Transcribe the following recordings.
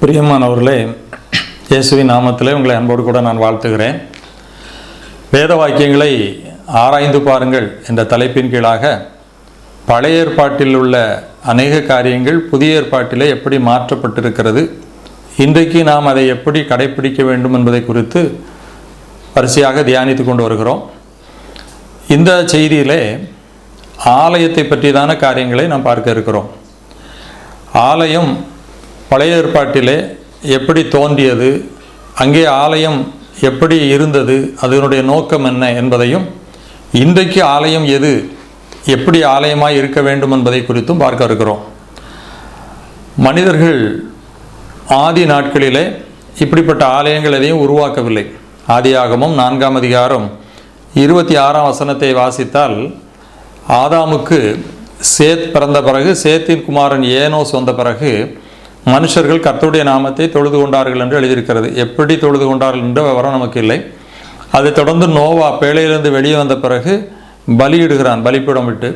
பிரியமானவர்களே, இயேசுவின் நாமத்திலே உங்களை அன்போடு கூட நான் வாழ்த்துகிறேன். வேத வாக்கியங்களை ஆராய்ந்து பாருங்கள் என்ற தலைப்பின் கீழாக பழைய ஏற்பாட்டில் உள்ள அநேக காரியங்கள் புதிய ஏற்பாட்டிலே எப்படி மாற்றப்பட்டிருக்கிறது, இன்றைக்கு நாம் அதை எப்படி கடைப்பிடிக்க வேண்டும் என்பதை குறித்து வரிசையாக தியானித்து கொண்டு வருகிறோம். இந்த செய்தியிலே ஆலயத்தை பற்றியதான காரியங்களை நாம் பார்க்க இருக்கிறோம். ஆலயம் பழைய ஏற்பாட்டிலே எப்படி தோன்றியது, அங்கே ஆலயம் எப்படி இருந்தது, அதனுடைய நோக்கம் என்ன என்பதையும், இன்றைக்கு ஆலயம் எது, எப்படி ஆலயமாய் இருக்க வேண்டும் என்பதை குறித்தும் பார்க்க இருக்கிறோம். மனிதர்கள் ஆதி நாட்களிலே இப்படிப்பட்ட ஆலயங்கள் எதையும் உருவாக்கவில்லை. ஆதியாகமம் 4ஆம் அதிகாரம் 26ஆம் வசனத்தை வாசித்தால், ஆதாமுக்கு சேத் பிறந்த பிறகு, சேத்தின் குமாரன் ஏனோஸ் வந்த பிறகு மனுஷர்கள் கர்த்தருடைய நாமத்தை தொழுது கொண்டார்கள் என்று எழுதியிருக்கிறது. எப்படி தொழுது கொண்டார்கள் என்ற விவரம் நமக்கு இல்லை. அதைத் தொடர்ந்து நோவா பேழையிலிருந்து வெளியே வந்த பிறகு பலியிடுகிறான், பலிப்பீடம் விட்டு.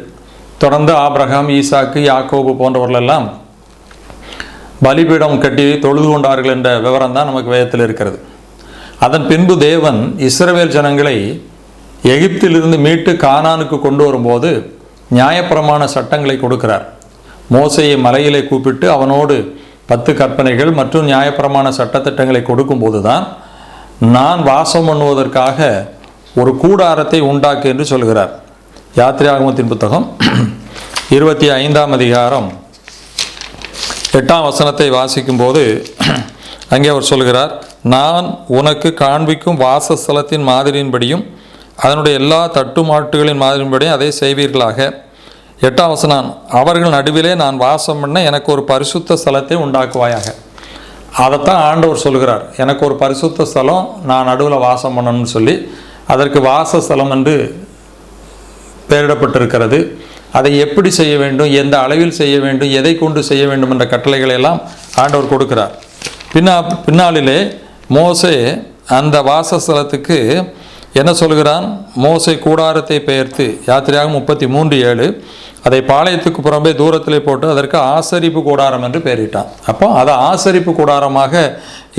தொடர்ந்து ஆபிரகாம், ஈசாக்கு, யாக்கோபு போன்றவர்களெல்லாம் பலிபீடம் கட்டி தொழுது கொண்டார்கள் என்ற விவரம் தான் நமக்கு வேதத்தில் இருக்கிறது. அதன் பின்பு தேவன் இஸ்ரவேல் ஜனங்களை எகிப்திலிருந்து மீட்டு கானானுக்கு கொண்டு வரும்போது நியாயப்பிரமாண சட்டங்களை கொடுக்கிறார். மோசையை மலையிலே கூப்பிட்டு அவனோடு 10 கற்பனைகள் மற்றும் நியாயப்பிரமாண சட்டத்திட்டங்களை கொடுக்கும்போது தான் நான் வாசம் பண்ணுவதற்காக ஒரு கூடாரத்தை உண்டாக்கு என்று சொல்கிறார். யாத்திராகமத்தின் புத்தகம் 25ஆம் அதிகாரம் 8ஆம் வசனத்தை வாசிக்கும்போது அங்கே அவர் சொல்கிறார், நான் உனக்கு காண்பிக்கும் வாசஸ்தலத்தின் மாதிரியின்படியும் அதனுடைய எல்லா தட்டுமாட்டுகளின் மாதிரியின்படியும் அதை செய்வீர்களாக. 8ஆம் வசனம், அவர்கள் நடுவிலே நான் வாசம் பண்ண எனக்கு ஒரு பரிசுத்த ஸ்தலத்தை உண்டாக்குவாயாக. அதைத்தான் ஆண்டவர் சொல்கிறார், எனக்கு ஒரு பரிசுத்த ஸ்தலம், நான் நடுவில் வாசம் பண்ணணும்னு சொல்லி அதற்கு வாசஸ்தலம் என்று பெயரிடப்பட்டிருக்கிறது. அதை எப்படி செய்ய வேண்டும், எந்த அளவில் செய்ய வேண்டும், எதை கொண்டு செய்ய வேண்டும் என்ற கட்டளைகளை எல்லாம் ஆண்டவர் கொடுக்கிறார். பின்னாளிலே மோசே அந்த வாசஸ்தலத்துக்கு என்ன சொல்கிறான்? மோசே கூடாரத்தை பெயர்த்து, யாத்திரையாக 33:7, அதை பாளையத்துக்கு புறம்பே தூரத்திலே போட்டு அதற்கு ஆசரிப்பு கூடாரம் என்று பெயரிட்டான். அப்போ அது ஆசரிப்பு கூடாரமாக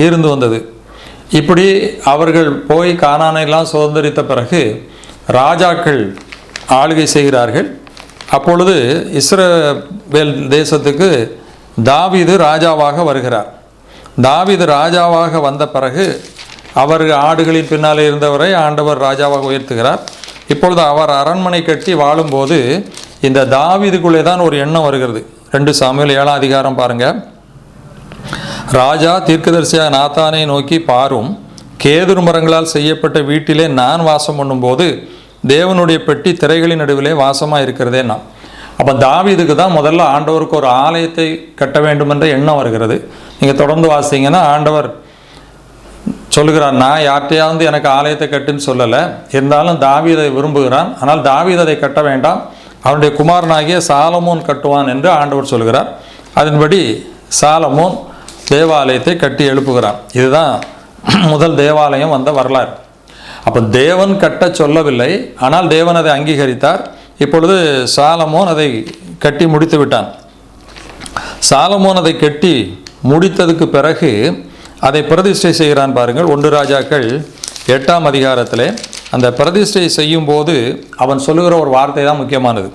இருந்து வந்தது. இப்படி அவர்கள் போய் கானானையெல்லாம் சுதந்திரித்த பிறகு ராஜாக்கள் ஆளுகை செய்கிறார்கள். அப்பொழுது இஸ்ரவேல் தேசத்துக்கு தாவீது ராஜாவாக வருகிறார். தாவீது ராஜாவாக வந்த பிறகு அவர் ஆடுகளின் பின்னாலே இருந்தவரை ஆண்டவர் ராஜாவாக உயர்த்துகிறார். இப்பொழுது அவர் அரண்மனை கட்டி வாழும்போது இந்த தாவீதுக்குள்ளே தான் ஒரு எண்ணம் வருகிறது. 2 சாமுவேல் 7ஆம் அதிகாரம் பாருங்கள். ராஜா தீர்க்கதரிசியாக நாத்தானை நோக்கி, பாரும், கேதுரு மரங்களால் செய்யப்பட்ட வீட்டிலே நான் வாசம் பண்ணும்போது தேவனுடைய பெட்டி திரைகளின் நடுவிலே வாசமாக இருக்கிறதேன்னா. அப்போ தாவீதுக்கு தான் முதல்ல ஆண்டவருக்கு ஒரு ஆலயத்தை கட்ட வேண்டும் என்ற எண்ணம் வருகிறது. நீங்கள் தொடர்ந்து வாசிங்கன்னா ஆண்டவர் சொல்லுகிறார், நான் யார்கிட்டையாவது எனக்கு ஆலயத்தை கட்டுன்னு சொல்லலை, இருந்தாலும் தாவீதை விரும்புகிறான், ஆனால் தாவீது அதை கட்ட வேண்டாம், அவனுடைய குமாரனாகிய சாலமோன் கட்டுவான் என்று ஆண்டவர் சொல்கிறார். அதன்படி சாலமோன் தேவாலயத்தை கட்டி எழுப்புகிறான். இதுதான் முதல் தேவாலயம் வந்த வரலாறு. அப்போ தேவன் கட்ட சொல்லவில்லை, ஆனால் தேவன் அதை அங்கீகரித்தார். இப்பொழுது சாலமோன் அதை கட்டி முடித்து விட்டான். சாலமோன் அதை கட்டி முடித்ததுக்கு பிறகு அதை பிரதிஷ்டை செய்கிறான். பாருங்கள், 1 ராஜாக்கள் 8ஆம் அதிகாரத்தில் அந்த பிரதிஷ்டை செய்யும் போது அவன் சொல்லுகிற ஒரு வார்த்தை தான் முக்கியமானது.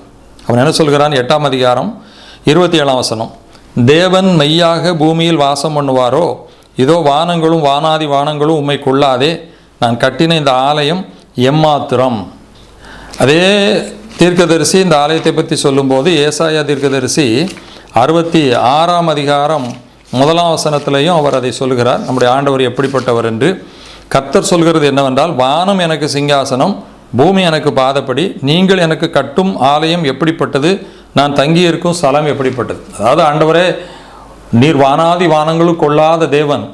அவன் என்ன சொல்கிறான்? 8ஆம் அதிகாரம் 27ஆம் வசனம், தேவன் மெய்யாக பூமியில் வாசம் பண்ணுவாரோ, இதோ வானங்களும் வானாதி வானங்களும் உம்மை கொள்ளாதே, நான் கட்டின இந்த ஆலயம் எம்மாத்திரம். அதே தீர்க்கதரிசி இந்த ஆலயத்தை பற்றி சொல்லும்போது ஏசாயா தீர்க்கதரிசி 66ஆம் அதிகாரம் 1ஆம் வசனத்திலையும் அவர் அதை சொல்கிறார். நம்முடைய ஆண்டவர் எப்படிப்பட்டவர் என்று. கர்த்தர் சொல்கிறது என்னவென்றால், வானம் எனக்கு சிங்காசனம், பூமி எனக்கு பாதப்படி, நீங்கள் எனக்கு கட்டும் ஆலயம் எப்படிப்பட்டது, நான் தங்கியிருக்கும் ஸ்தலம் எப்படிப்பட்டது. அதாவது ஆண்டவரே, நீர் வானாதி வானங்களும் கொள்ளாத தேவன்,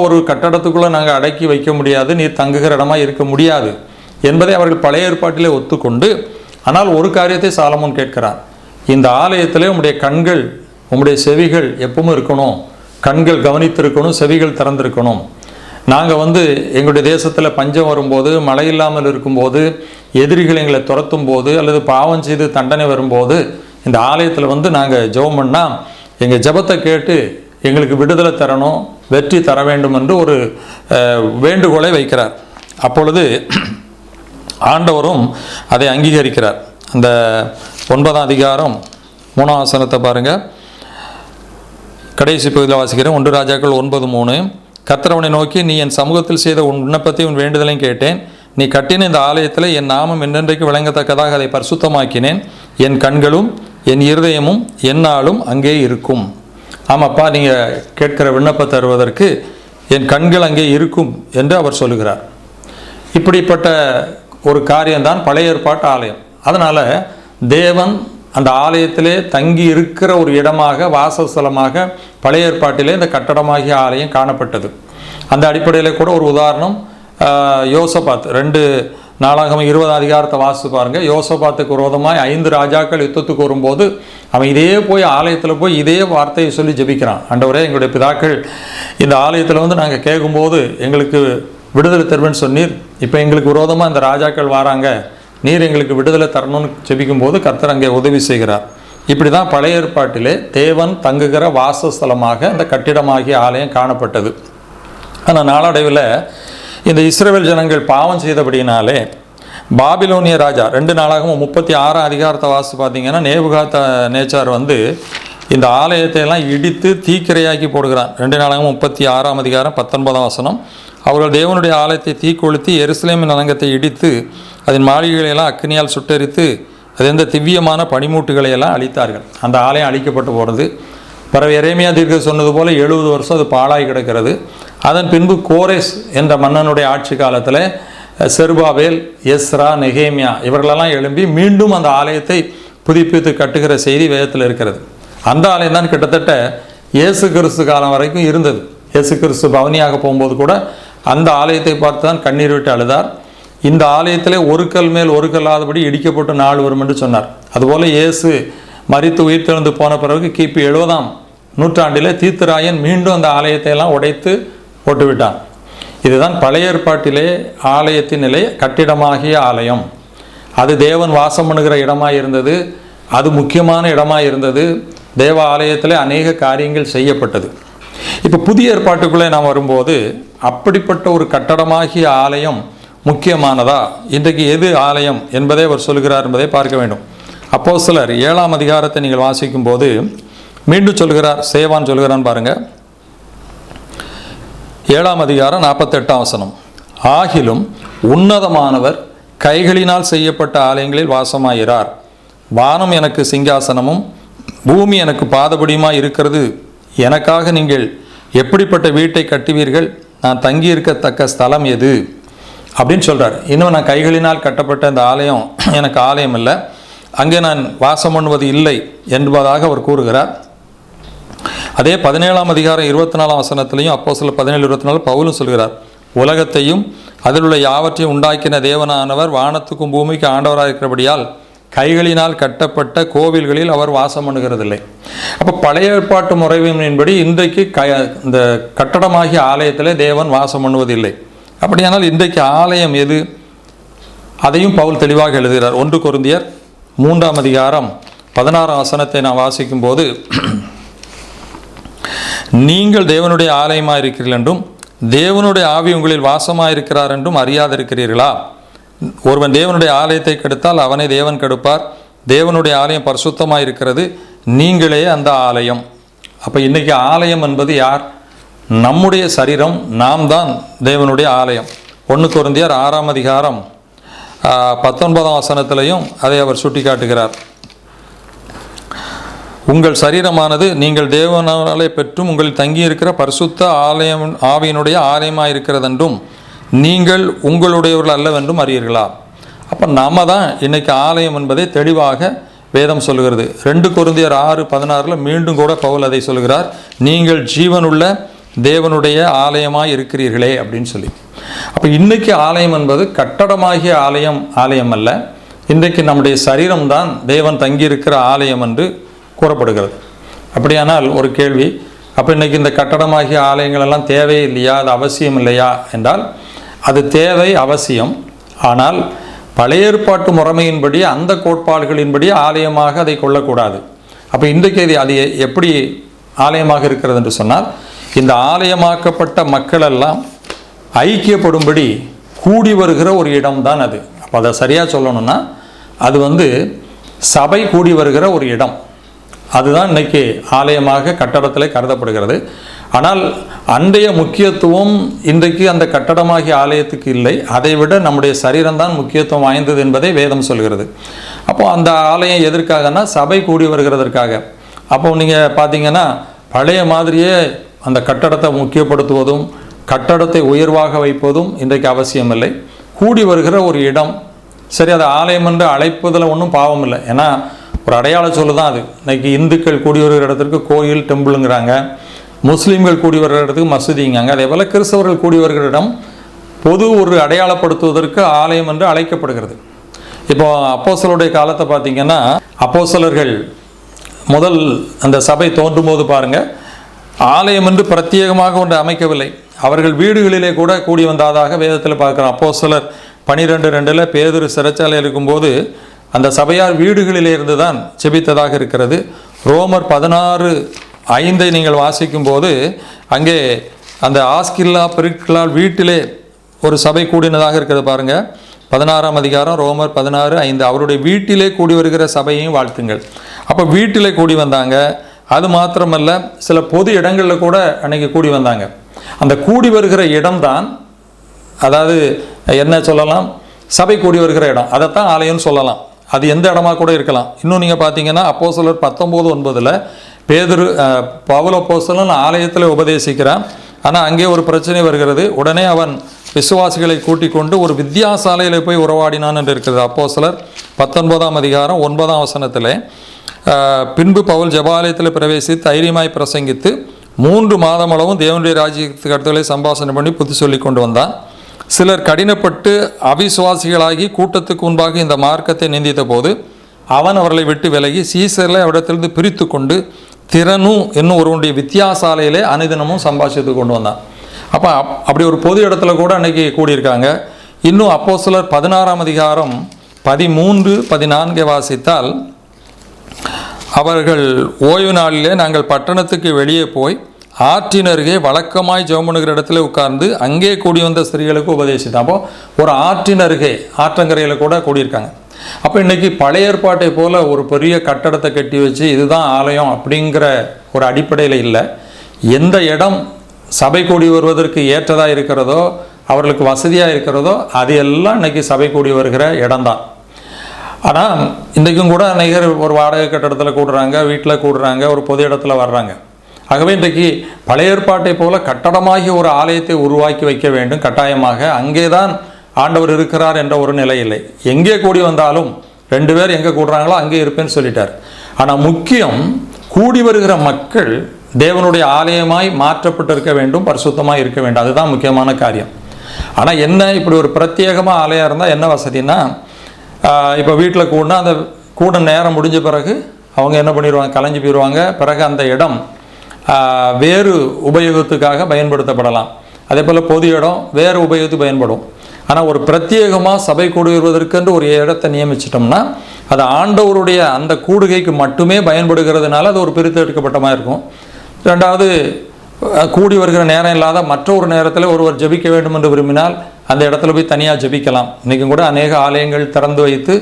ஒரு கட்டடத்துக்குள்ளே நாங்கள் அடக்கி வைக்க முடியாது, நீர் தங்குகிற இடமா இருக்க முடியாது என்பதை அவர்கள் பழைய ஏற்பாட்டிலே ஒத்துக்கொண்டு, ஆனால் ஒரு காரியத்தை சாலமோன் கேட்கிறார், இந்த ஆலயத்திலே உம்முடைய கண்கள், உம்முடைய செவிகள் எப்பவும் இருக்கணும், கண்கள் கவனித்திருக்கணும், செவிகள் திறந்திருக்கணும். நாங்கள் எங்களுடைய தேசத்தில் பஞ்சம் வரும்போது, மழை இல்லாமல் இருக்கும்போது, எதிரிகள் எங்களை துரத்தும் போது, அல்லது பாவம் செய்து தண்டனை வரும்போது இந்த ஆலயத்தில் நாங்கள் ஜெபம் பண்ணால் எங்கள் ஜெபத்தை கேட்டு எங்களுக்கு விடுதலை தரணும், வெற்றி தர வேண்டும் என்று ஒரு வேண்டுகோளை வைக்கிறார். அப்பொழுது ஆண்டவரும் அதை அங்கீகரிக்கிறார். அந்த 9ஆம் அதிகாரம் 3ஆம் வசனத்தை பாருங்கள். கடைசி பகுதியில் வாசிக்கிறேன். 1 ராஜாக்கள் 9:3. கர்த்தர் அவனை நோக்கி, நீ என் சமூகத்தில் செய்த உன் விண்ணப்பத்தை உன் வேண்டுதலையும் கேட்டேன். நீ கட்டின இந்த ஆலயத்தில் என் நாமம் என்னென்றைக்கு விளங்கத்தக்கதாக அதை பரிசுத்தமாக்கினேன். என் கண்களும் என் இருதயமும் எந்நாளும் அங்கே இருக்கும். ஆமாப்பா, நீங்கள் கேட்கிற விண்ணப்பத்தை தருவதற்கு என் கண்கள் அங்கே இருக்கும் என்று அவர் சொல்லுகிறார். இப்படிப்பட்ட ஒரு காரியம்தான் பழைய ஏற்பாட்டு ஆலயம். அதனால் தேவன் அந்த ஆலயத்திலே தங்கி இருக்கிற ஒரு இடமாக, வாசஸ்தலமாக பழைய ஏற்பாட்டிலே இந்த கட்டடமாகிய ஆலயம் காணப்பட்டது. அந்த அடிப்படையில் கூட ஒரு உதாரணம், யோசபாத் 2 நாளாகமம் 20ஆம் அதிகாரத்தை வாசித்து பாருங்கள். யோசபாத்துக்கு விரோதமாக 5 ராஜாக்கள் யுத்தத்துக்கு வரும்போது அவன் இதே போய் ஆலயத்தில் போய் இதே வார்த்தையை சொல்லி ஜெபிக்கிறான். ஆண்டவரே, எங்களுடைய பிதாக்கள் இந்த ஆலயத்தில் வந்து நாங்கள் கேட்கும்போது எங்களுக்கு விடுதலை தருவேன்னு சொன்னீர். இப்போ எங்களுக்கு விரோதமாக இந்த ராஜாக்கள் வராங்க, நீர் எங்களுக்கு விடுதலை தரணும்னு ஜெபிக்கும்போது கர்த்தர் அங்கே உதவி செய்கிறார். இப்படி தான் பழைய ஏற்பாட்டிலே தேவன் தங்குகிற வாசஸ்தலமாக இந்த கட்டிடமாகிய ஆலயம் காணப்பட்டது. ஆனால் நாளடைவில் இந்த இஸ்ரவேல் ஜனங்கள் பாவம் செய்தபடினாலே பாபிலோனிய ராஜா 2 நாளாகவும் 36ஆம் அதிகாரத்தை வாசித்து பார்த்தீங்கன்னா, நேபுகாத் நேச்சார் வந்து இந்த ஆலயத்தை எல்லாம் இடித்து தீக்கிரையாக்கி போடுகிறான். 2 நாளாகவும் 36ஆம் அதிகாரம் 19ஆம் வசனம். அவர்கள் தேவனுடைய ஆலயத்தை தீக்கொளுத்தி எருசலேமின் அலங்கத்தை இடித்து அதன் மாளிகைகளையெல்லாம் அக்னியால் சுட்டெரித்து அதெந்த திவ்யமான பனிமூட்டுகளையெல்லாம் அழித்தார்கள். அந்த ஆலயம் அழிக்கப்பட்டு போகிறது. பிறகு எரேமியா தீர்க்கதரிசி சொன்னது போல் 70 வருஷம் அது பாழாய் கிடக்கிறது. அதன் பின்பு கோரேஸ் என்ற மன்னனுடைய ஆட்சி காலத்தில் செருபாபேல், எஸ்ரா, நெகேமியா இவர்களெல்லாம் எழும்பி மீண்டும் அந்த ஆலயத்தை புதுப்பித்து கட்டுகிற செய்தி வேதத்தில் இருக்கிறது. அந்த ஆலயம் தான் கிட்டத்தட்ட இயேசு கிறிஸ்து காலம் வரைக்கும் இருந்தது. இயேசு கிறிஸ்து பவனியாக போகும்போது கூட அந்த ஆலயத்தை பார்த்து தான் கண்ணீர் விட்டு அழுதார். இந்த ஆலயத்திலே ஒரு கல் மேல் ஒரு கல்லாதபடி இடிக்கப்பட்டு நாள் வரும் என்று சொன்னார். அதுபோல் இயேசு மரித்து உயிர்த்தெழுந்து போன பிறகு கிபி 70ஆம் நூற்றாண்டிலே தீத்துராயன் மீண்டும் அந்த ஆலயத்தை எல்லாம் உடைத்து போட்டுவிட்டான். இதுதான் பழைய ஏற்பாட்டிலே ஆலயத்தின் நிலை. கட்டிடமாகிய ஆலயம் அது தேவன் வாசம் பண்ணுகிற இடமாக இருந்தது. அது முக்கியமான இடமாக இருந்தது. தேவ ஆலயத்தில் அநேக காரியங்கள் செய்யப்பட்டது. இப்போ புதிய ஏற்பாட்டுக்குள்ளே நாம் வரும்போது அப்படிப்பட்ட ஒரு கட்டடமாகிய ஆலயம் முக்கியமானதா? இன்றைக்கு எது ஆலயம் என்பதை அவர் சொல்கிறார் என்பதை பார்க்க வேண்டும். அப்போஸ்தலர் 7ஆம் அதிகாரத்தை நீங்கள் வாசிக்கும் போது மீண்டும் சொல்கிறார். சேவான் சொல்கிறான் பாருங்க. 7ஆம் அதிகாரம் 48ஆம் வசனம். ஆகிலும் உன்னதமானவர் கைகளினால் செய்யப்பட்ட ஆலயங்களில் வாசமாயிறார். வானம் எனக்கு சிங்காசனமும் பூமி எனக்கு பாதபடியுமாய் இருக்கிறது. எனக்காக நீங்கள் எப்படிப்பட்ட வீட்டை கட்டுவீர்கள்? நான் தங்கியிருக்கத்தக்க ஸ்தலம் எது அப்படின்னு சொல்கிறார். இன்னும் நான் கைகளினால் கட்டப்பட்ட இந்த ஆலயம் எனக்கு ஆலயம் இல்லை, அங்கே நான் வாசம் பண்ணுவது இல்லை என்பதாக அவர் கூறுகிறார். அதே 17ஆம் அதிகாரம் 24ஆம் வசனத்திலையும் அப்போஸ்தலர் 17:24 பவுலும் சொல்கிறார். உலகத்தையும் அதில் உள்ள யாவற்றையும் உண்டாக்கின தேவனானவர் வானத்துக்கும் பூமிக்கு ஆண்டவராக இருக்கிறபடியால் கைகளினால் கட்டப்பட்ட கோவில்களில் அவர் வாசம் பண்ணுகிறதில்லை. அப்போ பழைய ஏற்பாட்டு முறையின்படி இன்றைக்கு இந்த கட்டடமாகிய ஆலயத்திலே தேவன் வாசம் பண்ணுவதில்லை. அப்படியானால் இன்றைக்கு ஆலயம் எது? அதையும் பவுல் தெளிவாக எழுதுகிறார். 1 கொரிந்தியர் 3ஆம் அதிகாரம் 16ஆம் வசனத்தை நான் வாசிக்கும் போது, நீங்கள் தேவனுடைய ஆலயமாக இருக்கிறீர்கள் என்றும் தேவனுடைய ஆவி உங்களில் வாசமாக இருக்கிறார் என்றும் அறியாதிருக்கிறீர்களா? ஒருவன் தேவனுடைய ஆலயத்தை கெடுத்தால் அவனை தேவன் கெடுப்பார். தேவனுடைய ஆலயம் பரிசுத்தமாக இருக்கிறது, நீங்களே அந்த ஆலயம். அப்போ இன்றைக்கி ஆலயம் என்பது யார்? நம்முடைய சரீரம். நாம் தான் தேவனுடைய ஆலயம். 1 கொரிந்தியர் 6ஆம் அதிகாரம் 19ஆம் வசனத்திலையும் அதை அவர் சுட்டி காட்டுகிறார். உங்கள் சரீரமானது நீங்கள் தேவனாலே பெற்றும் உங்களில் தங்கியிருக்கிற பரிசுத்த ஆலயம் ஆவியினுடைய ஆலயமாக இருக்கிறதென்றும் நீங்கள் உங்களுடையவர்கள் அல்லவென்றும் அறியீர்களா? அப்போ நம்ம தான் இன்றைக்கி ஆலயம் என்பதை தெளிவாக வேதம் சொல்கிறது. 2 கொரிந்தியர் 6:16 மீண்டும் கூட பவுல் அதை சொல்கிறார். நீங்கள் ஜீவனுள்ள தேவனுடைய ஆலயமாக இருக்கிறீர்களே அப்படின்னு சொல்லி. அப்போ இன்றைக்கி ஆலயம் என்பது கட்டடமாகிய ஆலயம் அல்ல. இன்றைக்கு நம்முடைய சரீரம்தான் தேவன் தங்கியிருக்கிற ஆலயம் என்று கூறப்படுகிறது. அப்படியானால் ஒரு கேள்வி, அப்போ இன்றைக்கி இந்த கட்டடமாகிய ஆலயங்கள் எல்லாம் தேவை இல்லையா, அது அவசியம் இல்லையா என்றால், அது தேவை, அவசியம். ஆனால் பழைய ஏற்பாட்டு முறைமையின்படி, அந்த கோட்பாடுகளின்படி ஆலயமாக அதை கொள்ளக்கூடாது. அப்போ இன்றைக்கு அது எப்படி ஆலயமாக இருக்கிறது என்று சொன்னால், இந்த ஆலயமாக்கப்பட்ட மக்கள் எல்லாம் ஐக்கியப்படும்படி கூடி வருகிற ஒரு இடம்தான் அது. அப்போ அதை சரியாக சொல்லணும்னா அது சபை கூடி வருகிற ஒரு இடம். அதுதான் இன்னைக்கு ஆலயமாக கட்டடத்தில் கருதப்படுகிறது. ஆனால் அன்றைய முக்கியத்துவம் இன்றைக்கு அந்த கட்டடமாகிய ஆலயத்துக்கு இல்லை. அதைவிட நம்முடைய சரீரம்தான் முக்கியத்துவம் வாய்ந்தது என்பதை வேதம் சொல்கிறது. அப்போ அந்த ஆலயம் எதற்காகனா சபை கூடி வருகிறதற்காக. அப்போ நீங்கள் பார்த்தீங்கன்னா பழைய மாதிரியே அந்த கட்டடத்தை முக்கியப்படுத்துவதும் கட்டடத்தை உயர்வாக வைப்பதும் இன்றைக்கு அவசியமில்லை. கூடி வருகிற ஒரு இடம். சரி, அதை ஆலயம் என்று அழைப்பதில் ஒன்றும் பாவம் இல்லை. ஏன்னா ஒரு அடையாள சொல்லு தான் அது. இன்றைக்கி இந்துக்கள் கூடி வருகிற இடத்திற்கு கோயில், டெம்பிளுங்கிறாங்க. முஸ்லீம்கள் கூடி வருகிற இடத்துக்கு மசூதிங்காங்க. அதே போல் கிறிஸ்தவர்கள் கூடி வருகிற இடம் பொது ஒரு அடையாளப்படுத்துவதற்கு ஆலயம் என்று அழைக்கப்படுகிறது. இப்போ அப்போஸ்தலருடைய காலத்தை பார்த்தீங்கன்னா, அப்போஸ்தலர்கள் முதல் அந்த சபை தோன்றும் போது பாருங்கள், ஆலயம் என்று பிரத்யேகமாக ஒன்று அமைக்கவில்லை. அவர்கள் வீடுகளிலே கூட கூடி வந்ததாக வேதத்தில் பார்க்குறோம். அப்போஸ்தலர் 12:2 பேதுரு சிறைச்சாலையில் இருக்கும்போது அந்த சபையார் வீடுகளிலே இருந்து தான் செபித்ததாக இருக்கிறது. ரோமர் 16:5 நீங்கள் வாசிக்கும் போது அங்கே அந்த ஆஸ்கில்லா பிரிக்லால் வீட்டிலே ஒரு சபை கூடினதாக இருக்கிறது பாருங்கள். 16ஆம் அதிகாரம் ரோமர் 16:5 அவருடைய வீட்டிலே கூடி வருகிற சபையையும் வாழ்த்துங்கள். அப்போ வீட்டிலே கூடி வந்தாங்க. அது மாத்திரமல்ல, சில பொது இடங்களில் கூட அன்றைக்கி கூடி வந்தாங்க. அந்த கூடி வருகிற இடம்தான், அதாவது என்ன சொல்லலாம், சபை கூடி வருகிற இடம். அதைத்தான் ஆலயம்னு சொல்லலாம். அது எந்த இடமா கூட இருக்கலாம். இன்னும் நீங்கள் பார்த்தீங்கன்னா அப்போஸ்தலர் 19:9 பேதுரு பவுல் அப்போஸ்தலன் ஆலயத்தில் உபதேசிக்கிறான். ஆனால் அங்கே ஒரு பிரச்சனை வருகிறது. உடனே அவன் விசுவாசிகளை கூட்டிக் கொண்டு ஒரு வித்தியாசாலையில் போய் உறவாடினான் என்று இருக்கிறது. அப்போஸ்தலர் 19ஆம் அதிகாரம் 9ஆம் வசனத்தில், பின்பு பவுல் ஜெபாலயத்தில் பிரவேசித்து தைரியமாய் பிரசங்கித்து 3 மாதம் அளவும் தேவனுடைய ராஜ்யத்துக்கு அடுத்தவர்களை சம்பாஷணை பண்ணி புத்தி சொல்லி கொண்டு வந்தான். சிலர் கடினப்பட்டு அவிசுவாசிகளாகி கூட்டத்துக்கு முன்பாக இந்த மார்க்கத்தை நிந்தித்த போது அவன் அவர்களை விட்டு விலகி சீசர்களை அவரிடத்திலிருந்து பிரித்து கொண்டு திறனு என்னும் ஒருவனுடைய வித்தியாசாலையிலே அனுதினமும் சம்பாஷித்து கொண்டு வந்தான். அப்போ அப்படி ஒரு பொது இடத்துல கூட அன்றைக்கி கூடியிருக்காங்க. இன்னும் அப்போஸ்தலர் 16ஆம் அதிகாரம் 13-14 வாசித்தால், அவர்கள் ஓய்வு நாளிலே நாங்கள் பட்டணத்துக்கு வெளியே போய் ஆற்றின் அருகே வழக்கமாய் ஜெபம் பண்ணுகிற இடத்துல உட்கார்ந்து அங்கே கூடி வந்த ஸ்திரீகளுக்கு உபதேசித்தான். அப்போ ஒரு ஆற்றின் அருகே, ஆற்றங்கரையில் கூட கூடியிருக்காங்க. அப்போ இன்றைக்கி பழைய ஏற்பாட்டை போல் ஒரு பெரிய கட்டடத்தை கட்டி வச்சு இதுதான் ஆலயம் அப்படிங்கிற ஒரு அடிப்படையில் இல்லை. எந்த இடம் சபை கூடி வருவதற்கு ஏற்றதாக இருக்கிறதோ, அவர்களுக்கு வசதியாக இருக்கிறதோ, அது எல்லாம் இன்றைக்கி சபை கூடி வருகிற இடம்தான். ஆனால் இன்றைக்கும் கூட அநேகர் ஒரு வாடகை கட்டடத்தில் கூடுறாங்க, வீட்டில் கூடுறாங்க, ஒரு பொது இடத்துல வர்றாங்க. ஆகவே இன்றைக்கு பழைய ஏற்பாட்டை போல கட்டடமாகி ஒரு ஆலயத்தை உருவாக்கி வைக்க வேண்டும் கட்டாயமாக. அங்கே தான் ஆண்டவர் இருக்கிறார் என்ற ஒரு நிலை இல்லை. எங்கே கூடி வந்தாலும் 2 பேர் எங்கே கூடுறாங்களோ அங்கே இருப்பேன்னு சொல்லிட்டார். ஆனால் முக்கியம், கூடி வருகிற மக்கள் தேவனுடைய ஆலயமாய் மாற்றப்பட்டிருக்க வேண்டும், பரிசுத்தமாக இருக்க வேண்டும். அதுதான் முக்கியமான காரியம். ஆனால் என்ன, இப்படி ஒரு பிரத்யேகமாக ஆலயம் இருந்தால் என்ன வசதினா, இப்போ வீட்டில் கூடினா அந்த கூட நேரம் முடிஞ்ச பிறகு அவங்க என்ன பண்ணிடுவாங்க, கலைஞ்சு போயிடுவாங்க. பிறகு அந்த இடம் வேறு உபயோகத்துக்காக பயன்படுத்தப்படலாம். அதே போல் பொது இடம் வேறு உபயோகத்துக்கு பயன்படும். ஆனால் ஒரு பிரத்யேகமாக சபை கூடி வருவதற்கென்று ஒரு இடத்தை நியமிச்சிட்டோம்னா அது ஆண்டவருடைய அந்த கூடுகைக்கு மட்டுமே பயன்படுகிறதுனால அது ஒரு பிரித்தெடுக்கப்பட்டமாக இருக்கும். ரெண்டாவது, கூடி வருகிற நேரம் இல்லாத மற்றொரு நேரத்தில் ஒருவர் ஜெபிக்க வேண்டும் என்று விரும்பினால் அந்த இடத்துல போய் தனியாக ஜெபிக்கலாம். இன்றைக்கும் கூட அநேக ஆலயங்கள் திறந்து வைத்து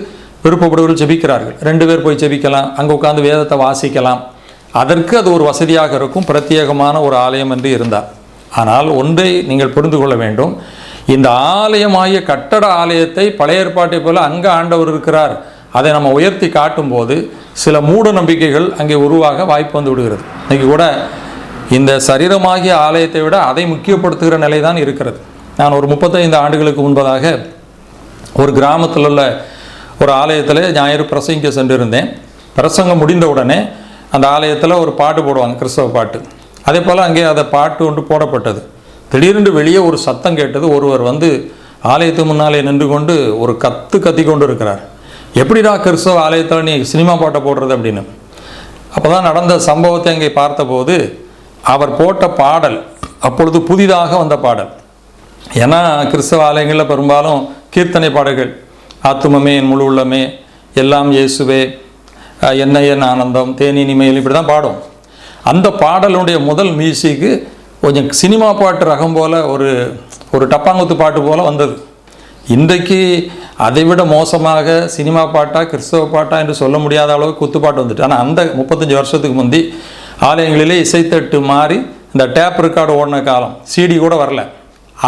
விருப்பப்படுவர்கள் ஜெபிக்கிறார்கள். 2 பேர் போய் ஜெபிக்கலாம், அங்கே உட்காந்து வேதத்தை வாசிக்கலாம். அதற்கு அது ஒரு வசதியாக இருக்கும், பிரத்யேகமான ஒரு ஆலயம் என்று இருந்தார். ஆனால் ஒன்றை நீங்கள் புரிந்து கொள்ள வேண்டும், இந்த ஆலயமாகிய கட்டட ஆலயத்தை பழைய ஏற்பாட்டை போல அங்கே ஆண்டவர் இருக்கிறார், அதை நம்ம உயர்த்தி காட்டும்போது சில மூட நம்பிக்கைகள் அங்கே உருவாக வாய்ப்பு வந்து விடுகிறது. இன்றைக்கி கூட இந்த சரீரமாகிய ஆலயத்தை விட அதை முக்கியப்படுத்துகிற நிலை தான் இருக்கிறது. நான் ஒரு 35 ஆண்டுகளுக்கு முன்பதாக ஒரு கிராமத்தில் உள்ள ஒரு ஆலயத்தில் ஞாயிறு பிரசங்கிக்க சென்றிருந்தேன். பிரசங்கம் முடிந்த உடனே அந்த ஆலயத்தில் ஒரு பாட்டு போடுவாங்க, கிறிஸ்தவ பாட்டு. அதே போல் அங்கே அதை பாட்டு ஒன்று போடப்பட்டது. திடீரென்று வெளியே ஒரு சத்தம் கேட்டது. ஒருவர் வந்து ஆலயத்துக்கு முன்னாலே நின்று கொண்டு ஒரு கத்தி கொண்டு இருக்கிறார். எப்படிடா கிறிஸ்தவ ஆலயத்தில் நீ சினிமா பாட்டை போடுறது அப்படின்னு. அப்போ தான் நடந்த சம்பவத்தை அங்கே பார்த்தபோது அவர் போட்ட பாடல் அப்பொழுது புதிதாக வந்த பாடல். ஏன்னா கிறிஸ்தவ ஆலயங்களில் பெரும்பாலும் கீர்த்தனை பாடல்கள், ஆத்துமமே என் முழு உள்ளமே, எல்லாம் இயேசுவே, என்ன என் ஆனந்தம், தேனி நிமையில், இப்படி தான் பாடும். அந்த பாடலுடைய முதல் மியூசிக்கு கொஞ்சம் சினிமா பாட்டு ரகம் போல் ஒரு டப்பாங்குத்து பாட்டு போல் வந்தது. இன்றைக்கு அதைவிட மோசமாக சினிமா பாட்டா கிறிஸ்தவ பாட்டா என்று சொல்ல முடியாத அளவுக்கு குத்துப்பாட்டு வந்துட்டு. ஆனால் அந்த 35 வருஷத்துக்கு முந்தி ஆலயங்களிலே இசைத்தட்டு மாறி இந்த டேப் ரெக்கார்டு ஓடின காலம், சிடி கூட வரல,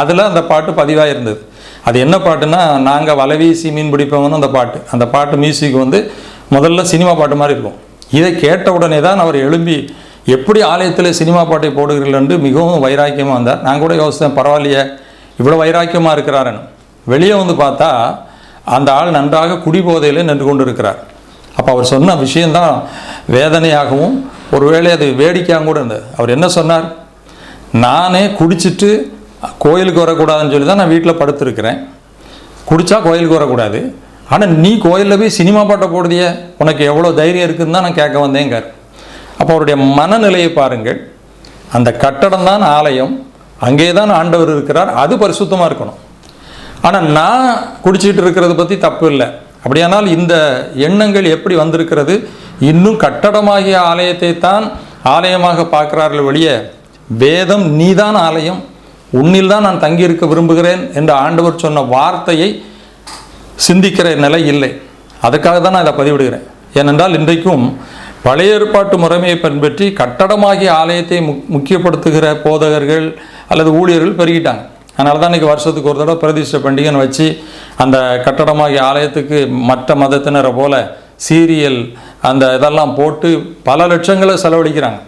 அதில் அந்த பாட்டு பதிவாக இருந்தது. அது என்ன பாட்டுன்னா, நாங்கள் வலைவீசி மீன் பிடிப்போம்னு அந்த பாட்டு மியூசிக் முதல்ல சினிமா பாட்டு மாதிரி இருக்கும். இதை கேட்ட உடனே தான் அவர் எழும்பி எப்படி ஆலயத்தில் சினிமா பாட்டை போடுகிறீர்கள் என்று மிகவும் வைராக்கியமாக வந்தார். நான் கூட யோசித்தேன், பரவாயில்லையே இவ்வளோ வைராக்கியமாக இருக்கிறாருன்னு. வெளியே பார்த்தா அந்த ஆள் நன்றாக குடிபோதையிலே நின்று கொண்டு இருக்கிறார். அப்போ அவர் சொன்ன விஷயந்தான் வேதனையாகவும் ஒருவேளை அது வேடிக்கையாக கூட இருந்தது. அவர் என்ன சொன்னார், நானே குடிச்சிட்டு கோயிலுக்கு வரக்கூடாதுன்னு சொல்லி தான் நான் வீட்டில் படுத்துருக்கிறேன். குடித்தா கோயிலுக்கு வரக்கூடாது, ஆனால் நீ கோயிலில் போய் சினிமா பாட்டை போடுதிய, உனக்கு எவ்வளோ தைரியம் இருக்குதுன்னு தான் நான் கேட்க வந்தேங்கார். அப்போ அவருடைய மனநிலையை பாருங்கள். அந்த கட்டடம் தான் ஆலயம், அங்கே தான் ஆண்டவர் இருக்கிறார், அது பரிசுத்தமாக இருக்கணும். ஆனால் நான் குடிச்சிட்டு இருக்கிறத பற்றி தப்பு இல்லை. அப்படியானால் இந்த எண்ணங்கள் எப்படி வந்திருக்கிறது? இன்னும் கட்டடமாகிய ஆலயத்தை தான் ஆலயமாக பார்க்கிறார்கள் வெளியே, வேதம் நீதான் ஆலயம், உன்னில் தான் நான் தங்கியிருக்க விரும்புகிறேன் என்ற ஆண்டவர் சொன்ன வார்த்தையை சிந்திக்கிற நிலை இல்லை. அதுக்காக தான் நான் இதை பதிவிடுகிறேன். ஏனென்றால் இன்றைக்கும் பழைய ஏற்பாட்டு முறைமையை பின்பற்றி கட்டடமாகிய ஆலயத்தை முக்கியப்படுத்துகிற போதகர்கள் அல்லது ஊழியர்கள் பெருகிட்டாங்க. அதனால தான் இன்றைக்கி வருஷத்துக்கு ஒரு தடவை பிரதிஷ்டை பண்டிகைன்னு வச்சு அந்த கட்டடமாகிய ஆலயத்துக்கு மற்ற மதத்தினரை போல் சீரியல் அந்த இதெல்லாம் போட்டு பல லட்சங்களை செலவழிக்கிறாங்க.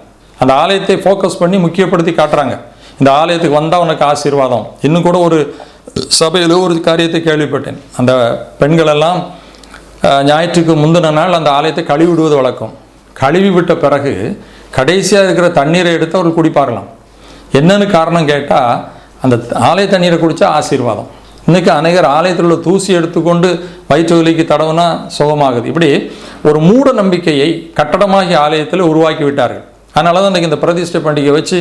அந்த ஆலயத்தை ஃபோக்கஸ் பண்ணி முக்கியப்படுத்தி காட்டுறாங்க. இந்த ஆலயத்துக்கு வந்தால் உனக்கு ஆசீர்வாதம். இன்னும் கூட ஒரு சபையில் ஒரு காரியத்தை கேள்விப்பட்டேன். அந்த பெண்களெல்லாம் ஞாயிற்றுக்கு முந்தின நாள் அந்த ஆலயத்தை கழுவி விடுவது வழக்கம். கழுவி விட்ட பிறகு கடைசியாக இருக்கிற தண்ணீரை எடுத்து அவர்கள் குடிப்பாரலாம். என்னென்னு காரணம் கேட்டால், அந்த ஆலய தண்ணீரை குடித்தா ஆசீர்வாதம். இன்றைக்கி அநேகர் ஆலயத்தில் உள்ள தூசி எடுத்துக்கொண்டு வயிற்று வலிக்கு தடவுனா சுகமாகுது. இப்படி ஒரு மூட நம்பிக்கையை கட்டடமாகிய ஆலயத்தில் உருவாக்கி விட்டார்கள். அதனால தான் இன்றைக்கி இந்த பிரதிஷ்டை பண்டிகை வச்சு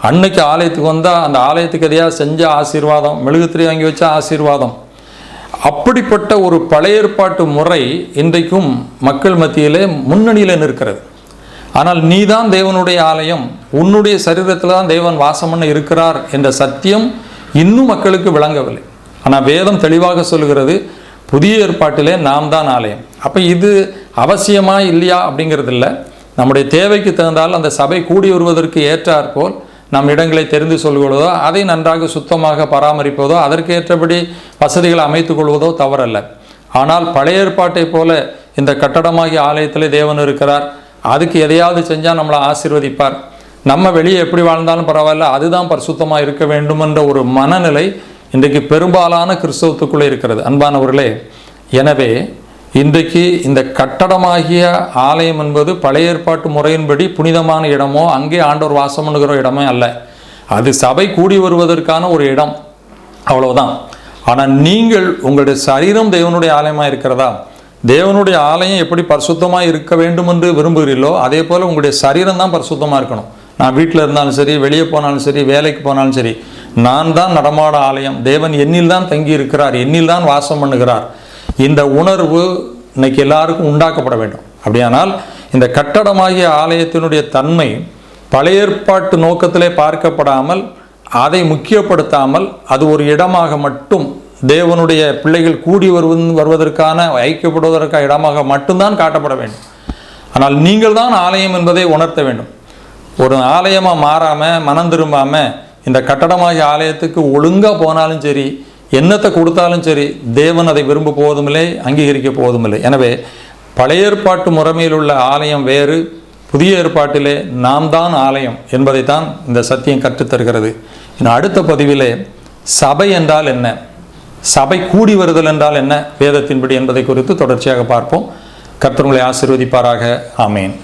அன்னைக்கு ஆலயத்துக்கு வந்தால் அந்த ஆலயத்துக்கு எதையாக செஞ்சால் ஆசீர்வாதம், மெழுகுத்திரி வாங்கி வச்சா ஆசீர்வாதம். அப்படிப்பட்ட ஒரு பழைய ஏற்பாட்டு முறை இன்றைக்கும் மக்கள் மத்தியிலே முன்னணியில் நிற்கிறது. ஆனால் நீதான் தேவனுடைய ஆலயம், உன்னுடைய சரீரத்தில் தான் தேவன் வாசம்னு இருக்கிறார் என்ற சத்தியம் இன்னும் மக்களுக்கு விளங்கவில்லை. ஆனால் வேதம் தெளிவாக சொல்கிறது, புதிய ஏற்பாட்டிலே நாம் தான் ஆலயம். அப்போ இது அவசியமா இல்லையா அப்படிங்கிறது இல்லை. நம்முடைய தேவைக்கு தகுந்தால் அந்த சபை கூடி வருவதற்கு ஏற்றாற்போல் நம் இடங்களை தெரிந்து சொல்வதோ, அதை நன்றாக சுத்தமாக பராமரிப்பதோ, அதற்கு ஏற்றபடி வசதிகளை அமைத்து கொள்வதோ தவறல்ல. ஆனால் பழைய ஏற்பாட்டை போல இந்த கட்டடமாகிய ஆலயத்திலே தேவன் இருக்கிறார், அதுக்கு எதையாவது செஞ்சால் நம்மளை ஆசீர்வதிப்பார், நம்ம வெளியே எப்படி வாழ்ந்தாலும் பரவாயில்ல, அதுதான் பரிசுத்தமாக இருக்க வேண்டும் என்ற ஒரு மனநிலை இன்றைக்கு பெரும்பாலான கிறிஸ்தவத்துக்குள்ளே இருக்கிறது. அன்பானவர்களே, எனவே இன்றைக்கு இந்த கட்டடமாகிய ஆலயம் என்பது பழைய ஏற்பாட்டு முறையின்படி புனிதமான இடமோ அங்கே ஆண்டவர் வாசம் பண்ணுகிற இடமே அல்ல. அது சபை கூடி வருவதற்கான ஒரு இடம், அவ்வளவுதான். ஆனால் நீங்கள் உங்களுடைய சரீரம் தேவனுடைய ஆலயமாக இருக்கிறதா? தேவனுடைய ஆலயம் எப்படி பரிசுத்தமாக இருக்க வேண்டும் என்று விரும்புகிறீர்களோ அதே போல் உங்களுடைய சரீரம் தான் பரிசுத்தமாக இருக்கணும். நான் வீட்டில் இருந்தாலும் சரி, வெளியே போனாலும் சரி, வேலைக்கு போனாலும் சரி, நான் தான் நடமாட ஆலயம், தேவன் என்னில் தான் தங்கி இருக்கிறார், என்னில் தான் வாசம் பண்ணுகிறார். இந்த உணர்வு இன்னைக்கு எல்லாருக்கும் உண்டாக்கப்பட வேண்டும். அப்படியானால் இந்த கட்டடமாகிய ஆலயத்தினுடைய தன்மை பழைய ஏற்பாட்டு நோக்கத்திலே பார்க்கப்படாமல், அதை முக்கியப்படுத்தாமல், அது ஒரு இடமாக மட்டும் தேவனுடைய பிள்ளைகள் கூடி வருவதற்கான ஐக்கியப்படுவதற்கான இடமாக மட்டும்தான் காட்டப்பட வேண்டும். ஆனால் நீங்கள் தான் ஆலயம் என்பதை உணர்த்த வேண்டும். ஒரு ஆலயமாக மாறாமல், மனம் திரும்பாமல், இந்த கட்டடமாகிய ஆலயத்துக்கு ஒழுங்காக போனாலும் சரி, என்னத்தை கொடுத்தாலும் சரி, தேவன் அதை விரும்ப போவதுமில்லை, அங்கீகரிக்க போவதுமில்லை. எனவே பழைய ஏற்பாட்டு முறைமையில் உள்ள ஆலயம் வேறு, புதிய ஏற்பாட்டிலே நாம் தான் ஆலயம் என்பதைத்தான் இந்த சத்தியம் கற்றுத்தருகிறது. இன்னும் அடுத்த பதிவிலே சபை என்றால் என்ன, சபை கூடி வருதல் என்றால் என்ன வேதத்தின்படி என்பதை குறித்து தொடர்ச்சியாக பார்ப்போம். கர்த்தர் உங்களை ஆசீர்வதிப்பாராக. ஆமேன்.